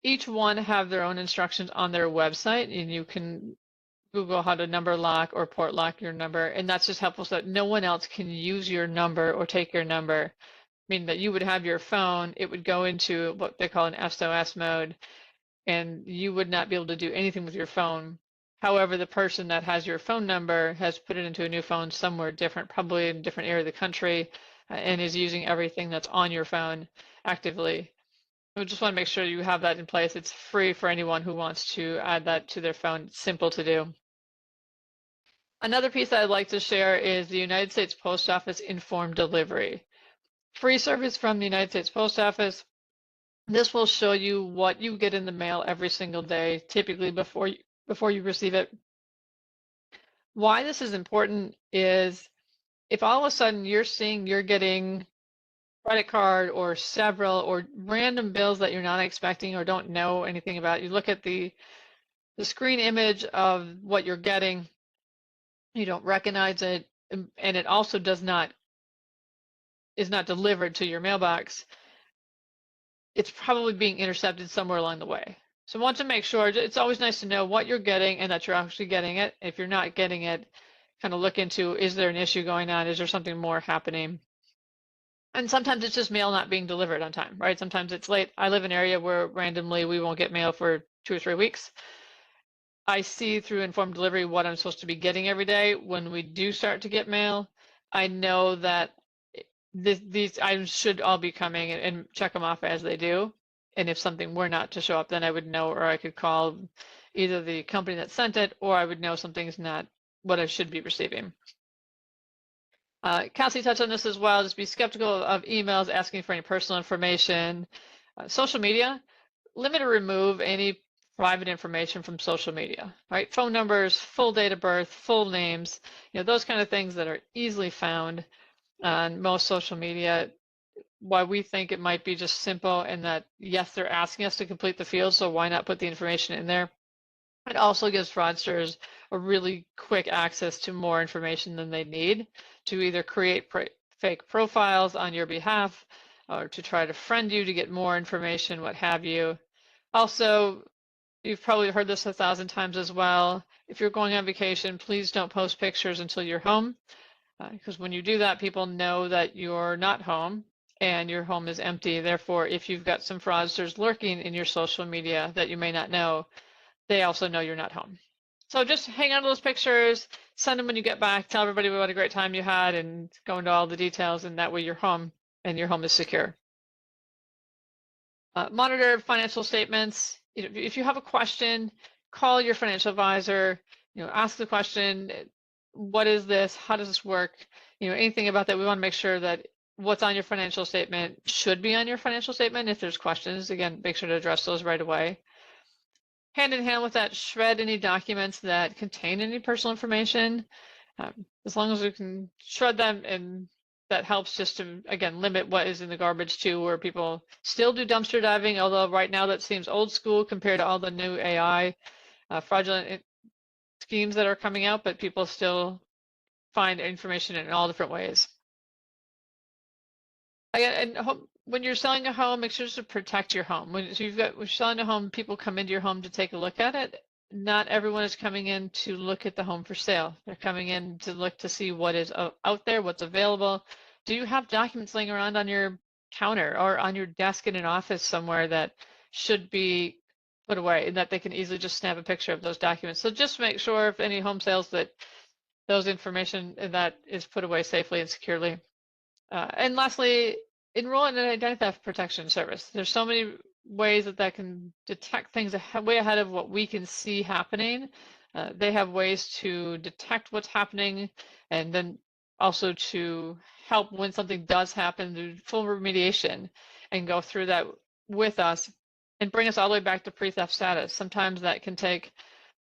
Speaker 4: Each one have their own instructions on their website, and you can Google how to number lock or port lock your number, and that's just helpful so that no one else can use your number or take your number. Meaning that you would have your phone, it would go into what they call an SOS mode, and you would not be able to do anything with your phone. However, the person that has your phone number has put it into a new phone somewhere different, probably in a different area of the country, and is using everything that's on your phone actively. We just want to make sure you have that in place. It's free for anyone who wants to add that to their phone. It's simple to do. Another piece I'd like to share is the United States Post Office Informed Delivery. Free service from the United States Post Office. This will show you what you get in the mail every single day, typically before you receive it. Why this is important is if all of a sudden you're getting credit card or several or random bills that you're not expecting or don't know anything about, you look at the screen image of what you're getting, you don't recognize it, and it also is not delivered to your mailbox, it's probably being intercepted somewhere along the way. So I want to make sure, it's always nice to know what you're getting and that you're actually getting it. If you're not getting it, kind of look into, is there an issue going on? Is there something more happening? And sometimes it's just mail not being delivered on time, right? Sometimes it's late. I live in an area where randomly we won't get mail for 2 or 3 weeks. I see through informed delivery what I'm supposed to be getting every day. When we do start to get mail, I know that these items should all be coming and check them off as they do. And if something were not to show up, then I would know, or I could call either the company that sent it, or I would know something's not what I should be receiving. Cassie touched on this as well. Just be skeptical of emails asking for any personal information. Social media, limit or remove any private information from social media, right? Phone numbers, full date of birth, full names, those kind of things that are easily found on most social media. Why we think it might be just simple and that, yes, they're asking us to complete the field, so why not put the information in there? It also gives fraudsters a really quick access to more information than they need to either create fake profiles on your behalf or to try to friend you to get more information, what have you. Also, you've probably heard this 1,000 times as well. If you're going on vacation, please don't post pictures until you're home. Because when you do that, people know that you're not home and your home is empty. Therefore, if you've got some fraudsters lurking in your social media that you may not know, they also know you're not home. So just hang on to those pictures, send them when you get back, tell everybody what a great time you had, and go into all the details, and that way you're home and your home is secure. Monitor financial statements. If you have a question, call your financial advisor. Ask the question: what is this? How does this work? Anything about that. We want to make sure that what's on your financial statement should be on your financial statement. If there's questions, again, make sure to address those right away. Hand in hand with that, shred any documents that contain any personal information. As long as we can shred them, and that helps just to, again, limit what is in the garbage too, where people still do dumpster diving, although right now that seems old school compared to all the new AI fraudulent schemes that are coming out, but people still find information in all different ways. Again, and when you're selling a home, make sure to protect your home. When you're selling a home, people come into your home to take a look at it. Not everyone is coming in to look at the home for sale. They're coming in to look to see what is out there, what's available. Do you have documents laying around on your counter or on your desk in an office somewhere that should be put away, and that they can easily just snap a picture of those documents? So just make sure if any home sales that those information that is put away safely and securely. And lastly, enroll in an identity theft protection service. There's so many ways that can detect things way ahead of what we can see happening. They have ways to detect what's happening, and then also to help when something does happen, do full remediation and go through that with us and bring us all the way back to pre-theft status. Sometimes that can take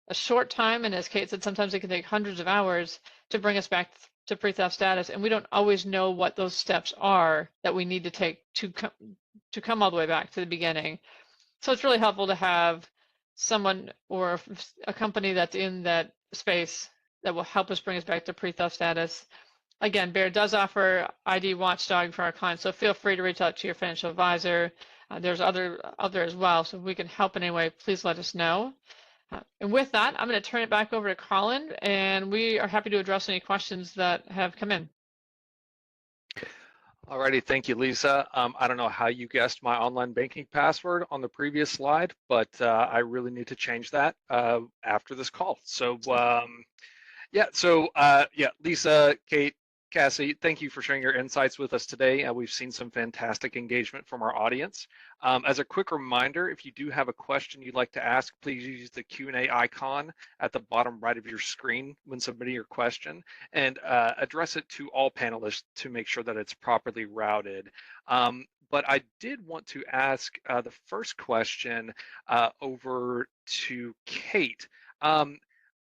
Speaker 4: a short time, and as Kate said, sometimes it can take hundreds of hours to bring us back to pre-theft status, and we don't always know what those steps are that we need to take to come all the way back to the beginning. So it's really helpful to have someone or a company that's in that space that will help us bring us back to pre-theft status. Again, Baird does offer ID watchdog for our clients, so feel free to reach out to your financial advisor. There's other out there as well, so if we can help in any way, please let us know. And with that, I'm going to turn it back over to Colin, and we are happy to address any questions that have come in.
Speaker 1: Alrighty, thank you, Lisa. I don't know how you guessed my online banking password on the previous slide, but I really need to change that after this call. So Lisa, Kate, Cassie, thank you for sharing your insights with us today. We've seen some fantastic engagement from our audience. As a quick reminder, if you do have a question you'd like to ask, please use the Q&A icon at the bottom right of your screen when submitting your question, and address it to all panelists to make sure that it's properly routed. But I did want to ask the first question over to Kate.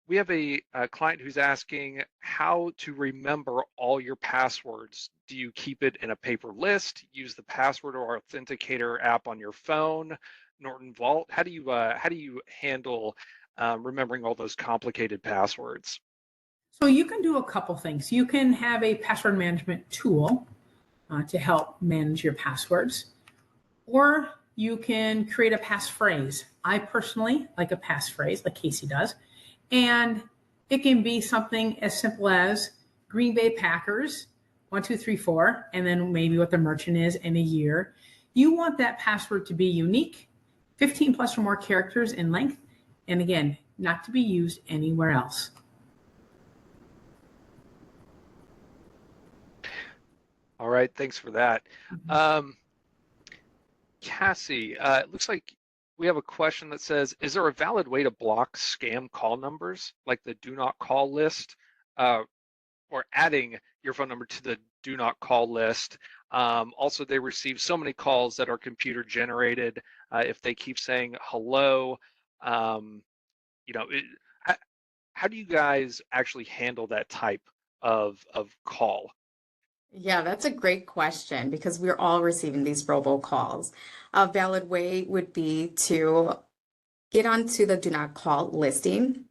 Speaker 1: We have a client who's asking how to remember all your passwords. Do you keep it in a paper list? Use the password or authenticator app on your phone? Norton Vault? How do you handle remembering all those complicated passwords?
Speaker 2: So you can do a couple things. You can have a password management tool to help manage your passwords, or you can create a passphrase. I personally like a passphrase, like Casey does. And it can be something as simple as Green Bay Packers, 1, 2, 3, 4, and then maybe what the merchant is and a year. You want that password to be unique, 15 plus or more characters in length, and again, not to be used anywhere else.
Speaker 1: All right, thanks for that. Cassie, it looks like we have a question that says, is there a valid way to block scam call numbers, like the do not call list, or adding your phone number to the do not call list? Also, they receive so many calls that are computer generated. If they keep saying hello, how do you guys actually handle that type of call?
Speaker 3: Yeah, that's a great question because we're all receiving these robocalls. A valid way would be to get onto the do not call listing.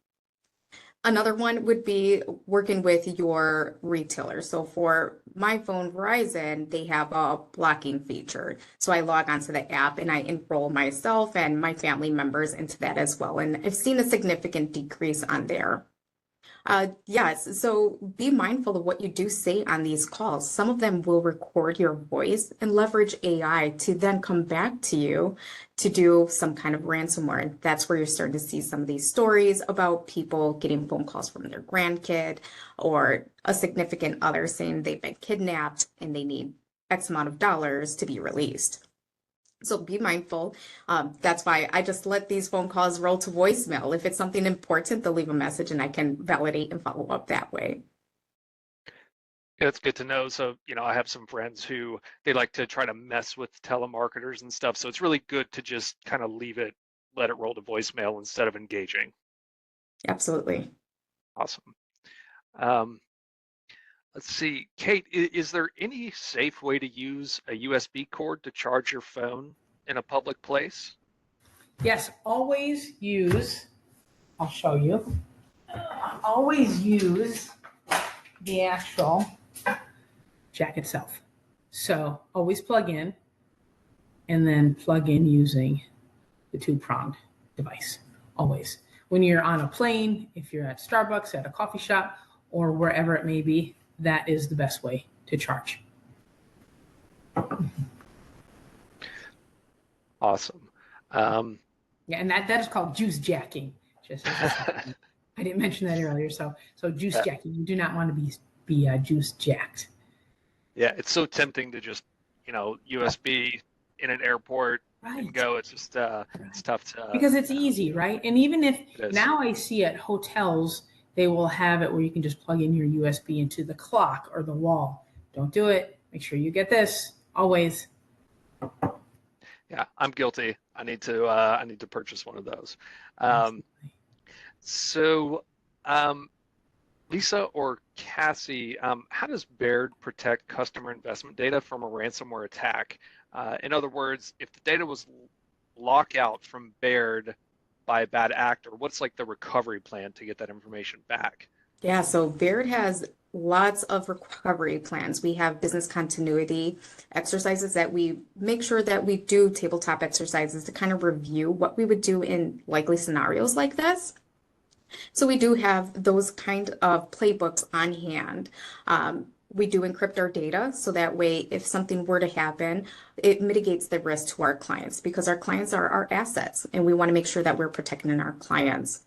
Speaker 3: Another one would be working with your retailer. So for my phone, Verizon, they have a blocking feature. So I log onto the app and I enroll myself and my family members into that as well. And I've seen a significant decrease on there. Yes, so be mindful of what you do say on these calls. Some of them will record your voice and leverage AI to then come back to you to do some kind of ransomware. That's where you're starting to see some of these stories about people getting phone calls from their grandkid or a significant other saying they've been kidnapped and they need X amount of dollars to be released. So be mindful. That's why I just let these phone calls roll to voicemail. If it's something important, they'll leave a message and I can validate and follow up that way.
Speaker 1: Yeah, it's good to know. So, I have some friends who they like to try to mess with telemarketers and stuff. So it's really good to just kind of let it roll to voicemail instead of engaging.
Speaker 3: Absolutely.
Speaker 1: Awesome. Um, let's see, Kate, is there any safe way to use a USB cord to charge your phone in a public place?
Speaker 2: Yes, always use, I'll show you, always use the actual jack itself. So always plug in and then plug in using the two-pronged device, always. When you're on a plane, if you're at Starbucks, at a coffee shop, or wherever it may be, that is the best way to charge.
Speaker 1: Awesome.
Speaker 2: Yeah, and that is called juice jacking. Just I didn't mention that earlier. So juice
Speaker 1: Yeah,
Speaker 2: jacking. You do not want to be juice jacked.
Speaker 1: yeah, it's so tempting to just, USB in an airport and
Speaker 2: Right.
Speaker 1: go. It's just, it's tough to,
Speaker 2: Because it's easy, right? And even if
Speaker 1: it is.
Speaker 2: now I see at hotels, they will have it where you can just plug in your USB into the clock or the wall. Don't do it. Make sure you get this always.
Speaker 1: Yeah, I'm guilty. I need to purchase one of those. Um, so, um, Lisa or Cassie, how does Baird protect customer investment data from a ransomware attack? In other words, if the data was locked out from Baird by a bad actor, what's like the recovery plan to get that information back?
Speaker 3: Yeah, so Baird has lots of recovery plans. We have business continuity exercises that we make sure that we do tabletop exercises to kind of review what we would do in likely scenarios like this. So we do have those kind of playbooks on hand. We do encrypt our data so that way, if something were to happen, it mitigates the risk to our clients because our clients are our assets and we want to make sure that we're protecting our clients.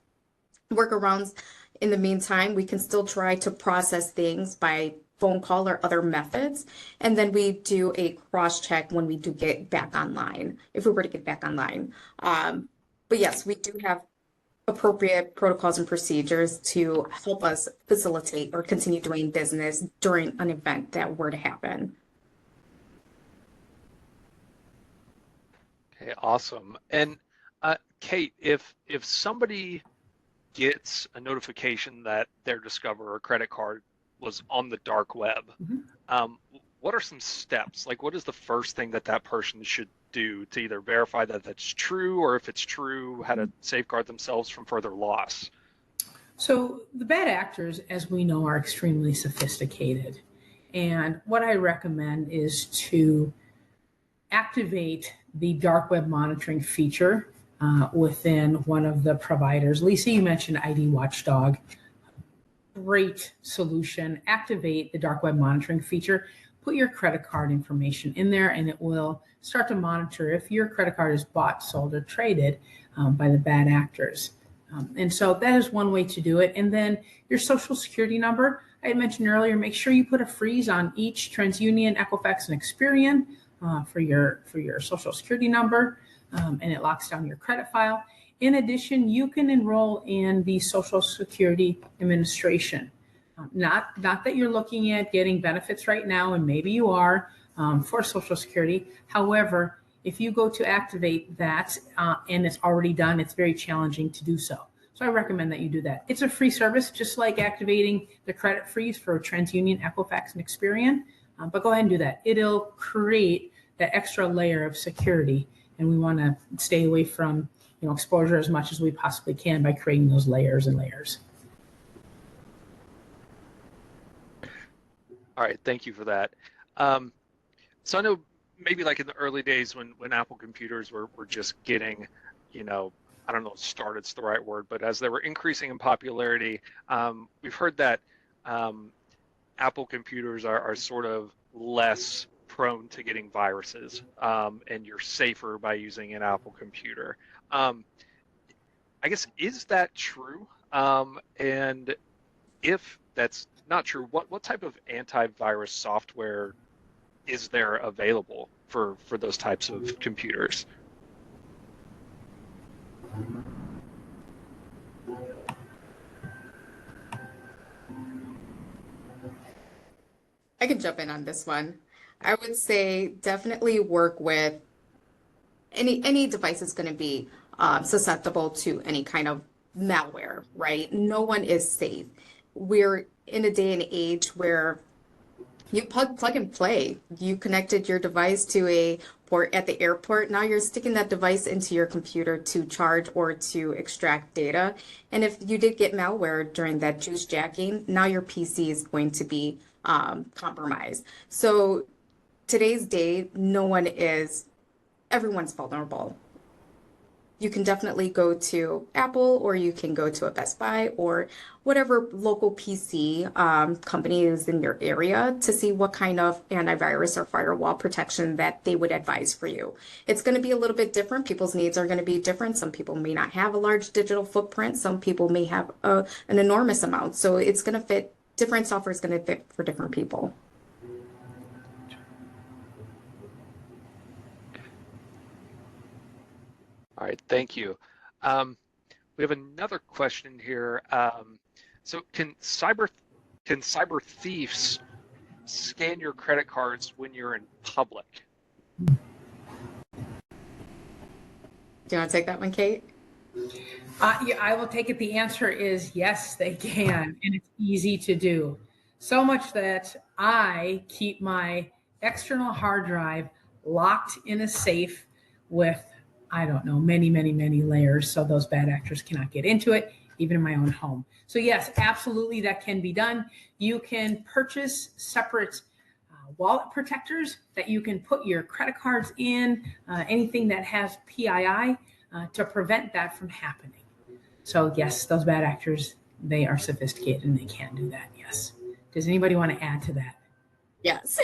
Speaker 3: Workarounds in the meantime, we can still try to process things by phone call or other methods. And then we do a cross check when we do get back online, if we were to get back online. But yes, we do have appropriate protocols and procedures to help us facilitate or continue doing business during an event that were to happen.
Speaker 1: Okay, awesome. And Kate, if somebody gets a notification that their Discover or credit card was on the dark web,
Speaker 2: Mhm.
Speaker 1: um, what are some steps? Like, what is the first thing that that person should do to either verify that that's true, or if it's true, how to safeguard themselves from further loss?
Speaker 2: So the bad actors, as we know, are extremely sophisticated. And what I recommend is to activate the dark web monitoring feature within one of the providers. Lisa, you mentioned ID Watchdog. Great solution. Activate the dark web monitoring feature. Put your credit card information in there, and it will start to monitor if your credit card is bought, sold, or traded by the bad actors. And so that is one way to do it. And then your social security number, I had mentioned earlier, make sure you put a freeze on each TransUnion, Equifax, and Experian for your social security number, and it locks down your credit file. In addition, you can enroll in the Social Security Administration. Not that you're looking at getting benefits right now, and maybe you are for Social Security. However, if you go to activate that and it's already done, it's very challenging to do so. So I recommend that you do that. It's a free service, just like activating the credit freeze for TransUnion, Equifax, and Experian. But go ahead and do that. It'll create that extra layer of security, and we want to stay away from exposure as much as we possibly can by creating those layers and layers.
Speaker 1: All right, thank you for that. Um, so I know maybe like in the early days when Apple computers were just getting, you know, I don't know if started's the right word, but as they were increasing in popularity, we've heard that Apple computers are sort of less prone to getting viruses, and you're safer by using an Apple computer. Um, I guess, is that true? And if that's not true, what type of antivirus software is there available for those types of computers?
Speaker 3: I can jump in on this one. I would say definitely work with any device is going to be susceptible to any kind of malware, right? No one is safe. We're in a day and age where you plug and play. You connected your device to a port at the airport. Now you're sticking that device into your computer to charge or to extract data. And if you did get malware during that juice jacking, now your PC is going to be compromised. So today's day, everyone's vulnerable. You can definitely go to Apple or you can go to a Best Buy or whatever local PC company is in your area to see what kind of antivirus or firewall protection that they would advise for you. It's going to be a little bit different. People's needs are going to be different. Some people may not have a large digital footprint. Some people may have an enormous amount. So it's going to fit, different software is going to fit for different people.
Speaker 1: All right, thank you. We have another question here. So can cyber thieves scan your credit cards when you're in public?
Speaker 3: Do you want to take that one, Kate?
Speaker 2: Yeah, I will take it. The answer is yes, they can, and it's easy to do. So much that I keep my external hard drive locked in a safe with, I don't know, many, many, many layers so those bad actors cannot get into it, even in my own home. So, yes, absolutely, that can be done. You can purchase separate wallet protectors that you can put your credit cards in, anything that has PII to prevent that from happening. So yes, those bad actors, they are sophisticated and they can do that. Yes. Does anybody want to add to that?
Speaker 3: Yes.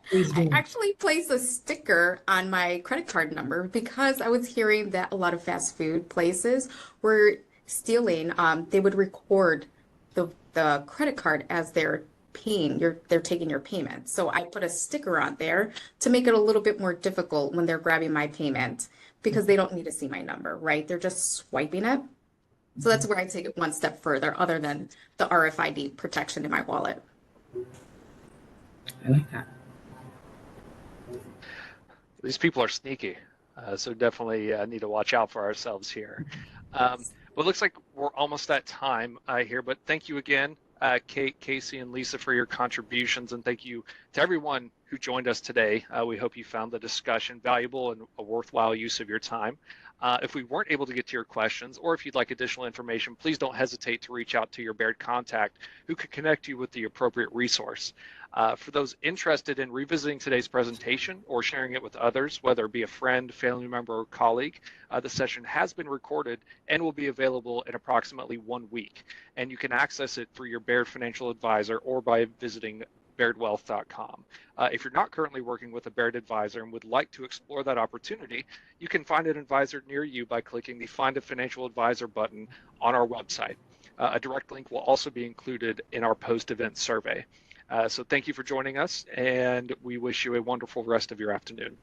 Speaker 2: Please
Speaker 3: I
Speaker 2: do.
Speaker 3: actually placed a sticker on my credit card number because I was hearing that a lot of fast food places were stealing. They would record the credit card as they're they're taking your payment. So I put a sticker on there to make it a little bit more difficult when they're grabbing my payment because they don't need to see my number, right? They're just swiping it. So that's where I take it one step further, other than the RFID protection in my wallet.
Speaker 2: I like that.
Speaker 1: These people are sneaky, so definitely need to watch out for ourselves here. But it looks like we're almost at time here, but thank you again, Kate, Casey, and Lisa, for your contributions, and thank you to everyone who joined us today. We hope you found the discussion valuable and a worthwhile use of your time. If we weren't able to get to your questions, or if you'd like additional information, please don't hesitate to reach out to your Baird contact who could connect you with the appropriate resource. For those interested in revisiting today's presentation or sharing it with others, whether it be a friend, family member, or colleague, the session has been recorded and will be available in approximately 1 week. And you can access it through your Baird financial advisor or by visiting bairdwealth.com. If you're not currently working with a Baird advisor and would like to explore that opportunity, you can find an advisor near you by clicking the Find a Financial Advisor button on our website. A direct link will also be included in our post-event survey. So thank you for joining us, and we wish you a wonderful rest of your afternoon.